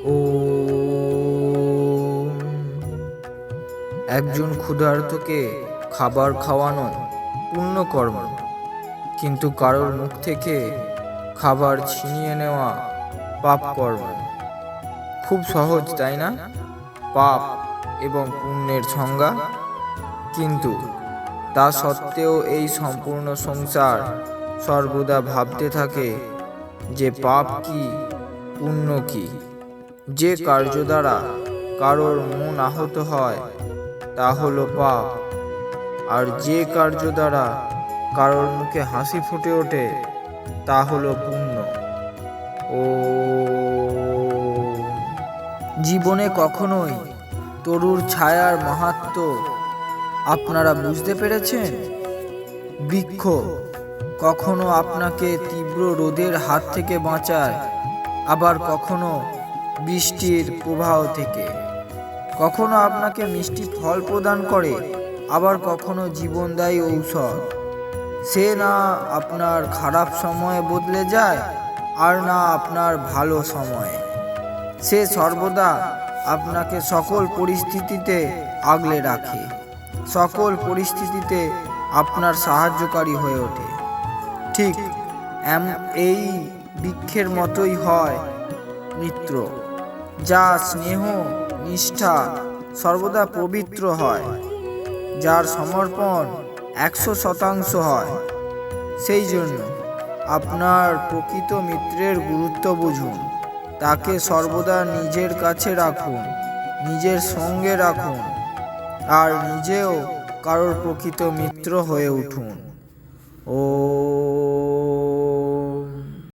ওম। একজন ক্ষুধার্তকে খাবার খাওয়ানো পুণ্যকর্ম, কিন্তু কারোর মুখ থেকে খাবার ছিনিয়ে নেওয়া পাপ কর্ম। খুব সহজ, তাই না? পাপ এবং পুণ্যের সংজ্ঞা। কিন্তু তা সত্ত্বেও এই সম্পূর্ণ সংসার সর্বদা ভাবতে থাকে যে পাপ কি, পুণ্য কি। যে কার্য দ্বারা কারোর মন আহত হয় তা হলো পাপ, আর যে কার্য দ্বারা কারোর মুখে হাসি ফুটে ওঠে তা হলো পুণ্য। ও জীবনে কখনোই তরুর ছায়ার মাহাত্ম্য আপনারা বুঝতে পেরেছেন? বৃক্ষ কখনো আপনাকে তীব্র রোদের হাত থেকে বাঁচায়, আবার কখনো বৃষ্টির প্রবাহ থেকে। কখনো আপনাকে মিষ্টি ফল প্রদান করে, আবার কখনো জীবনদায়ী ঔষধ। সে না আপনার খারাপ সময়ে বদলে যায়, আর না আপনার ভালো সময়ে। সে সর্বদা আপনাকে সকল পরিস্থিতিতে আগলে রাখে, সকল পরিস্থিতিতে আপনার সাহায্যকারী হয়ে ওঠে। ঠিক এই বৃক্ষের মতোই হয় মিত্র, যা স্নেহ নিষ্ঠা সর্বদা পবিত্র হয়, যার সমর্পণ 100% হয়। সেই জন্য আপনার প্রকৃত মিত্রের গুরুত্ব বুঝুন, তাকে সর্বদা নিজের কাছে রাখুন, নিজের সঙ্গে রাখুন, আর নিজেও কারোর প্রকৃত মিত্র হয়ে উঠুন। ও